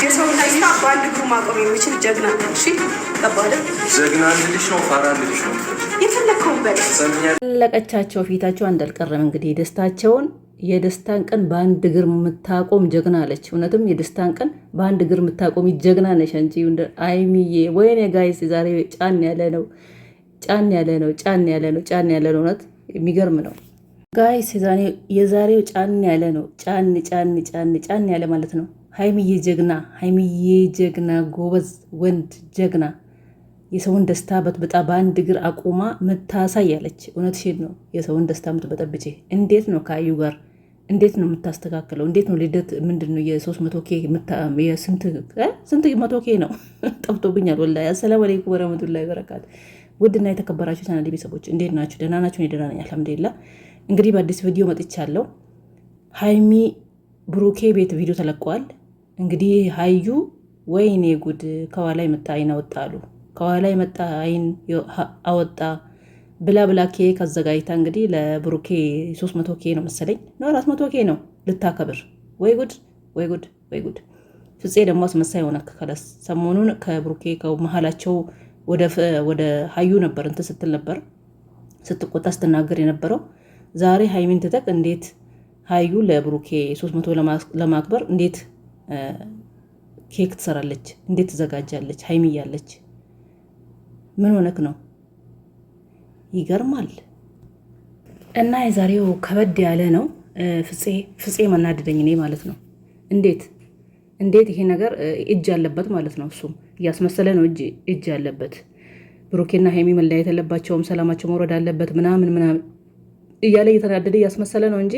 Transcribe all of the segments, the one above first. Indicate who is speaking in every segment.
Speaker 1: የሰው ደስታ በአንድ እግሩ ማቆም የሚችል ጀግና ነው። እሺ ገባህ?
Speaker 2: ጀግና ልልሽ ነው፣ ፋራ ልልሽ ነው፣
Speaker 1: የፈለከውን በል።
Speaker 3: ለቀቻቸው ፊታቸው አንድ አልቀረም። እንግዲህ ደስታቸውን የደስታን ቀን በአንድ እግር የምታቆም ጀግና አለች። እውነትም የደስታን ቀን በአንድ እግር የምታቆም ጀግና ነሽ አንቺ አይሚዬ። ወይኔ ጋይስ ዛሬ ጫን ያለ ነው፣ ጫን ያለ ነው፣ ጫን ያለ ነው፣ ጫን ያለ ነው። እውነት የሚገርም ነው ጋይስ። የዛሬው ጫን ያለ ነው። ጫን ጫን ጫን ጫን ያለ ማለት ነው። ሀይሚዬ ጀግና፣ ሀይሚዬ ጀግና፣ ጎበዝ ወንድ ጀግና፣ የሰውን ደስታ በጥብጣ በአንድ እግር አቁማ ምታሳይ ያለች። እውነትሽን ነው። የሰውን ደስታ ምትበጠብጬ እንዴት ነው ከአዩ ጋር እንዴት ነው የምታስተካክለው? እንዴት ነው ልደት ምንድን ነው የ300 ኬ ስንት 100 ኬ ነው? ጠፍቶብኛል ወላሂ። አሰላሙ አለይኩም ወረህመቱላሂ ወበረካቱ። ውድና የተከበራችሁ ቻናል ቤተሰቦች እንዴት ናችሁ? ደህና ናችሁ? እኔ ደህና ነኝ አልሐምዱሊላህ። እንግዲህ በአዲስ ቪዲዮ መጥቻለሁ። ሀይሚ ብሩኬ ቤት ቪዲዮ ተለቀዋል። እንግዲህ ሀዩ ወይኔ ጉድ ከኋላ የመጣ አይን አወጣሉ፣ ከኋላ የመጣ አይን አወጣ ብላ ብላ ኬክ አዘጋጅታ እንግዲህ ለብሩኬ 300 ኬ ነው መሰለኝ ነው 400 ኬ ነው ልታከብር። ወይ ጉድ ወይ ጉድ ወይ ጉድ። ፍፄ ደግሞ አስመሳይ ሆነ። ከለስ ሰሞኑን ከብሩኬ ከመሀላቸው ወደ ሀዩ ነበር እንትን ስትል ነበር ስትቆጣ ስትናገር የነበረው። ዛሬ ሀይሚን ትተቅ እንዴት ሀዩ ለብሩኬ 300 ለማክበር እንዴት ኬክ ትሰራለች? እንዴት ትዘጋጃለች? ሀይሚ እያለች ምን ሆነክ ነው? ይገርማል። እና የዛሬው ከበድ ያለ ነው። ፍፄ መናደደኝ እኔ ማለት ነው። እንዴት ይሄ ነገር እጅ ያለበት ማለት ነው። እሱም እያስመሰለ ነው እጅ ያለበት። ብሩኬና ሀይሚ መለያየት የለባቸውም፣ ሰላማቸው መውረድ አለበት ምናምን ምናምን እያለ እየተናደደ እያስመሰለ ነው እንጂ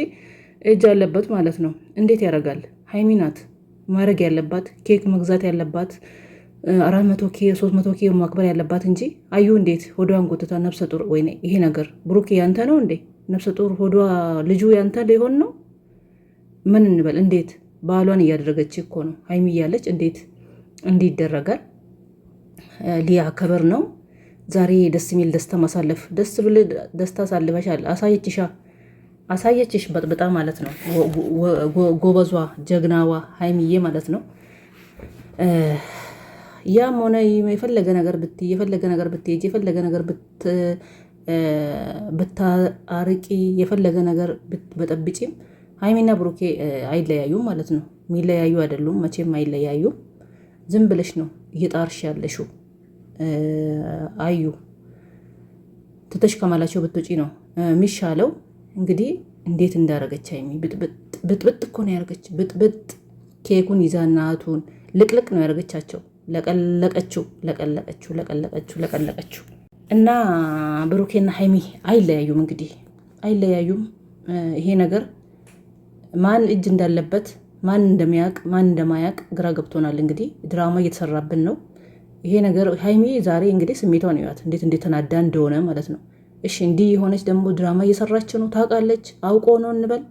Speaker 3: እጅ ያለበት ማለት ነው። እንዴት ያደርጋል? ሀይሚ ናት ማድረግ ያለባት፣ ኬክ መግዛት ያለባት፣ 400 ኬ 300 ኬ ማክበር ያለባት እንጂ አዩ እንዴት ሆዷን ጎትታ ነፍሰ ጡር። ወይ ይሄ ነገር ብሩኬ ያንተ ነው እንዴ? ነፍሰ ጡር ሆዷ ልጁ ያንተ ሊሆን ነው? ምን እንበል? እንዴት ባሏን እያደረገች እኮ ነው ሀይሚ እያለች እንዴት እንዲደረጋል? ሊያከበር ነው ዛሬ። ደስ የሚል ደስታ ማሳለፍ፣ ደስ ብል ደስታ ሳልፈሻል። አሳየችሽ በጣም ማለት ነው። ጎበዟ ጀግናዋ ሀይሚዬ ማለት ነው። ያም ሆነ የፈለገ ነገር ብትይ፣ የፈለገ ነገር ብትሄጂ፣ የፈለገ ነገር ብታርቂ፣ የፈለገ ነገር በጠብጪም ሀይሚና ብሩኬ አይለያዩም ማለት ነው። የሚለያዩ አይደሉም፣ መቼም አይለያዩም። ዝም ብለሽ ነው እየጣርሽ ያለሽው። አዩ ትተሽ ከማላቸው ብትውጪ ነው የሚሻለው። እንግዲህ እንዴት እንዳረገች ሀይሚ ብጥብጥ እኮ ነው ያደረገች። ብጥብጥ ኬኩን ይዛ እናቱን ልቅልቅ ነው ያደረገቻቸው። ለቀለቀችው እና ብሩኬና ሀይሚ አይለያዩም። እንግዲህ አይለያዩም። ይሄ ነገር ማን እጅ እንዳለበት ማን እንደሚያውቅ ማን እንደማያውቅ ግራ ገብቶናል። እንግዲህ ድራማ እየተሰራብን ነው ይሄ ነገር። ሀይሚ ዛሬ እንግዲህ ስሜቷን ይዋት እንዴት ተናዳ እንደሆነ ማለት ነው። እሺ እንዲህ የሆነች ደግሞ ድራማ እየሰራች ነው። ታውቃለች፣ አውቆ ነው እንበል።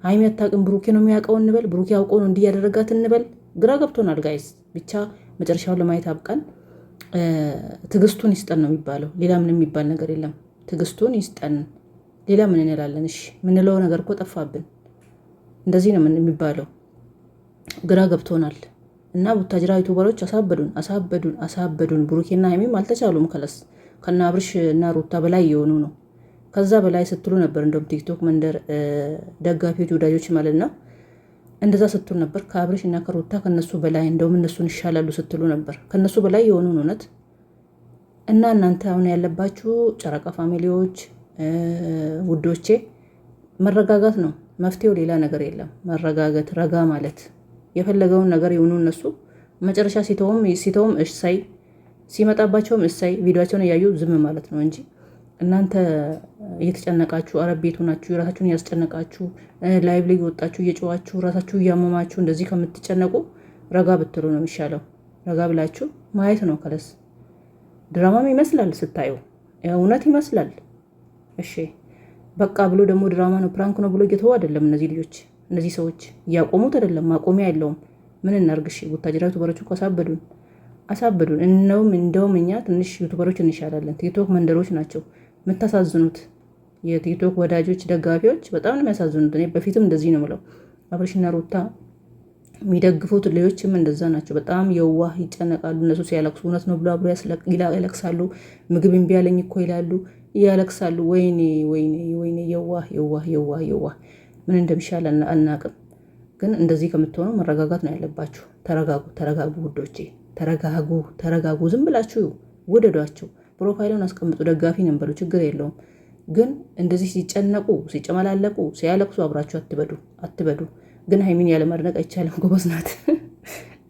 Speaker 3: ሀይሚ አታውቅም፣ ብሩኬ ነው የሚያውቀው እንበል። ብሩኬ አውቆ ነው እንዲህ ያደረጋት እንበል። ግራ ገብቶናል ጋይስ። ብቻ መጨረሻውን ለማየት አብቃን። ትዕግስቱን ይስጠን ነው የሚባለው። ሌላ ምን የሚባል ነገር የለም። ትዕግስቱን ይስጠን። ሌላ ምን እንላለን? እሺ ምንለው ነገር እኮ ጠፋብን። እንደዚህ ነው የሚባለው። ግራ ገብቶናል። እና ቡታጅራ ዩቱበሮች አሳበዱን። ብሩኬና ሀይሚም አልተቻሉም። ከና አብርሽ እና ሩታ በላይ የሆኑ ነው። ከዛ በላይ ስትሉ ነበር። እንደውም ቲክቶክ መንደር ደጋፊዎች ወዳጆች ማለት ነው እንደዛ ስትሉ ነበር። ከአብርሽ እና ከሩታ ከነሱ በላይ እንደውም እነሱን ይሻላሉ ስትሉ ነበር። ከነሱ በላይ የሆኑ እውነት። እና እናንተ አሁን ያለባችሁ ጨረቃ ፋሚሊዎች ውዶቼ መረጋጋት ነው መፍትሄው። ሌላ ነገር የለም። መረጋጋት፣ ረጋ ማለት፣ የፈለገውን ነገር የሆኑ እነሱ መጨረሻ ሲተውም እሳይ፣ ሲመጣባቸውም እሳይ፣ ቪዲዮቸውን እያዩ ዝም ማለት ነው እንጂ እናንተ እየተጨነቃችሁ አረብ ቤቱ ናችሁ የራሳችሁን እያስጨነቃችሁ ላይቭ ላይ ወጣችሁ እየጨዋችሁ ራሳችሁ እያመማችሁ እንደዚህ ከምትጨነቁ ረጋ ብትሉ ነው የሚሻለው። ረጋ ብላችሁ ማየት ነው። ከለስ ድራማም ይመስላል ስታዩ፣ እውነት ይመስላል። እሺ በቃ ብሎ ደግሞ ድራማ ነው ፕራንክ ነው ብሎ እየተው አይደለም። እነዚህ ልጆች እነዚህ ሰዎች እያቆሙት አይደለም። ማቆሚያ የለውም። ምን እናርግሽ? ቡታጅራ ዩቱበሮች እኮ አሳበዱን። እንደውም እኛ ትንሽ ዩቱበሮች እንሻላለን። ቲክቶክ መንደሮች ናቸው የምታሳዝኑት። የቲክቶክ ወዳጆች ደጋፊዎች በጣም ነው የሚያሳዝኑት። እኔ በፊትም እንደዚህ ነው የምለው። አብርሽና ሩታ የሚደግፉት ሌሎችም እንደዛ ናቸው። በጣም የዋህ ይጨነቃሉ። እነሱ ሲያለቅሱ እውነት ነው ብሎ አብሮ ያለቅሳሉ። ምግብ እምቢ አለኝ እኮ ይላሉ፣ ያለቅሳሉ። ወይኔ ወይኔ ወይኔ! የዋህ የዋህ የዋህ የዋህ! ምን እንደሚሻል አናቅም። ግን እንደዚህ ከምትሆኑ መረጋጋት ነው ያለባችሁ። ተረጋጉ፣ ተረጋጉ ውዶቼ፣ ተረጋጉ፣ ተረጋጉ። ዝም ብላችሁ ውደዷቸው። ፕሮፋይሉን አስቀምጡ። ደጋፊ ነንበሩ ችግር የለውም። ግን እንደዚህ ሲጨነቁ፣ ሲጨመላለቁ፣ ሲያለቅሱ አብራችሁ አትበዱ። ግን ሀይሚን ያለ ማድነቅ አይቻልም። ጎበዝ ናት፣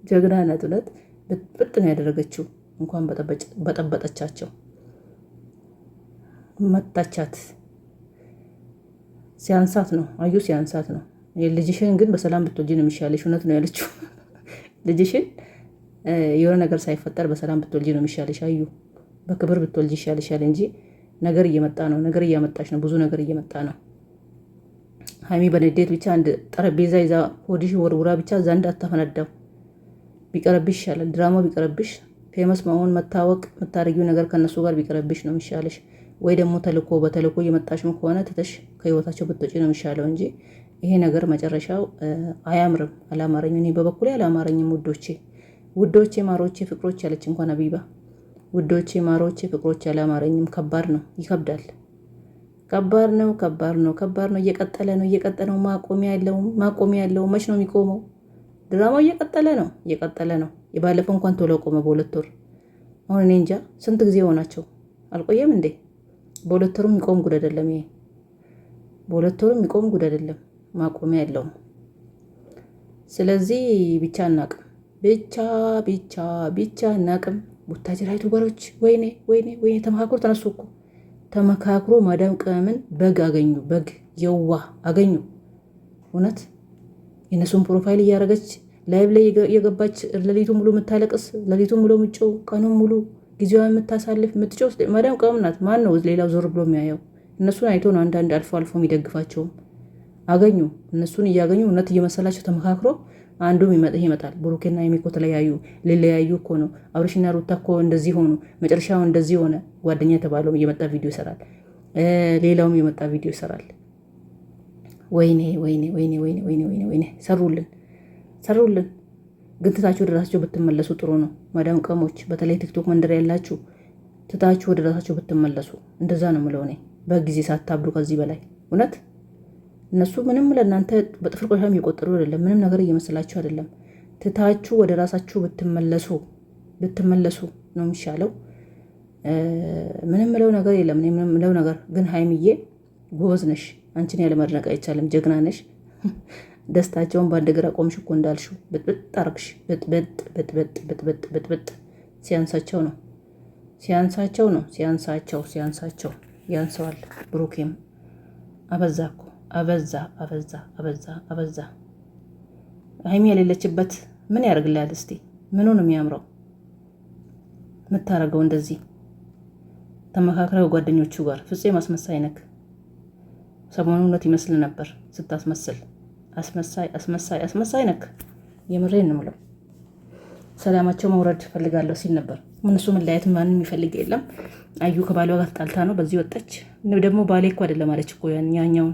Speaker 3: ጀግና ናት። እውነት ብጥ ነው ያደረገችው። እንኳን በጠበጠቻቸው መታቻት። ሲያንሳት ነው አዩ፣ ሲያንሳት ነው። ልጅሽን ግን በሰላም ብትወልጂ ነው የሚሻለሽ። እውነት ነው ያለችው። ልጅሽን የሆነ ነገር ሳይፈጠር በሰላም ብትወልጂ ነው የሚሻለሽ አዩ። በክብር ብትወልጂ ይሻልሻል እንጂ ነገር እየመጣ ነው፣ ነገር እያመጣች ነው፣ ብዙ ነገር እየመጣ ነው። ሀይሚ በንዴት ብቻ አንድ ጠረጴዛ ይዛ ሆድሽ ወርውራ ብቻ እዛ እንዳታፈነዳው ቢቀረብሽ ይሻላል። ድራማው ቢቀረብሽ፣ ፌመስ መሆን መታወቅ የምታደርጊው ነገር ከነሱ ጋር ቢቀረብሽ ነው የሚሻለሽ። ወይ ደግሞ በተልኮ እየመጣሽም ከሆነ ትተሽ ከህይወታቸው ብትወጪ ነው የሚሻለው እንጂ ይሄ ነገር መጨረሻው አያምርም። አላማረኝም፣ እኔ በበኩሌ አላማረኝም። ውዶቼ ማሮቼ ፍቅሮች ያለች እንኳን አቢባ ውዶቼ ማሮቼ ፍቅሮች አላማረኝም። ከባድ ነው፣ ይከብዳል። ከባድ ነው። እየቀጠለ ነው። ማቆሚያ ያለው መች ነው የሚቆመው? ድራማው እየቀጠለ ነው። የባለፈው እንኳን ቶሎ ቆመ በ2 ወር። አሁን እኔ እንጃ ስንት ጊዜ ሆናቸው አልቆየም እንዴ? በ2 ወሩ የሚቆም ጉድ አይደለም ይሄ። በ2 ወሩ የሚቆም ጉድ አይደለም። ማቆሚያ የለውም። ስለዚህ ብቻ አናቅም፣ ብቻ አናቅም። ቡታጅራ ዩቱበሮች ወይኔ ተመካክሮ ተነሱ እኮ ተመካክሮ ማዳም ቅመምን በግ አገኙ። በግ የዋህ አገኙ። እውነት የእነሱን ፕሮፋይል እያደረገች ላይቭ ላይ የገባች ሌሊቱን ሙሉ የምታለቅስ፣ ሌሊቱን ሙሉ የምትጮህ፣ ቀኑን ሙሉ ጊዜዋን የምታሳልፍ የምትጮህ ማዳም ቅመም ናት። ማን ነው ሌላው ዞር ብሎ የሚያየው? እነሱን አይቶ ነው አንዳንድ አልፎ የሚደግፋቸውም። አገኙ። እነሱን እያገኙ እውነት እየመሰላቸው ተመካክሮ አንዱ ይመጣል። ብሩኬና ሀይሚ እኮ ተለያዩ። ሊለያዩ እኮ ነው። አብርሽና ሩታ እኮ እንደዚህ ሆኑ፣ መጨረሻው እንደዚህ ሆነ። ጓደኛ የተባለውም እየመጣ ቪዲዮ ይሰራል፣ ሌላውም እየመጣ ቪዲዮ ይሰራል። ወይኔ ሰሩልን። ግን ትታችሁ ወደ ራሳቸው ብትመለሱ ጥሩ ነው። ማዳም ቀሞች፣ በተለይ ቲክቶክ መንደር ያላችሁ ትታችሁ ወደ ራሳቸው ብትመለሱ፣ እንደዛ ነው የምለው እኔ። በጊዜ ሳታብዱ ከዚህ በላይ እውነት እነሱ ምንም ለእናንተ በጥፍር ቆሻም እየቆጠሩ አይደለም። ምንም ነገር እየመሰላችሁ አይደለም። ትታችሁ ወደ ራሳችሁ ብትመለሱ ነው የሚሻለው። ምንም ምለው ነገር የለም። ምንም ምለው ነገር ግን ሀይሚዬ ጎበዝ ነሽ። አንቺን ያለ ማድነቅ አይቻልም። ጀግና ነሽ። ደስታቸውን በአንድ እግር አቆምሽ እኮ እንዳልሽው ብጥብጥ አርግሽ። ብጥብጥ ሲያንሳቸው ያንሰዋል። ብሩኬም አበዛ እኮ አበዛ። ሀይሚ የሌለችበት ምን ያደርግላል? እስቲ ምኑ ነው የሚያምረው? የምታረገው እንደዚህ ተመካክረው ጓደኞቹ ጋር ፍፄ ማስመሳይ ነክ። ሰሞኑን እውነት ይመስል ነበር ስታስመስል። አስመሳይ ነክ። የምሬን ነው የምለው። ሰላማቸው መውረድ ፈልጋለሁ ሲል ነበር። እነሱ መለያየት ማንም የሚፈልግ የለም። አዩ ከባሏ ጋር ተጣልታ ነው በዚህ ወጣች። ደግሞ ባሌ እኮ አይደለም አለች እኮ ያኛውን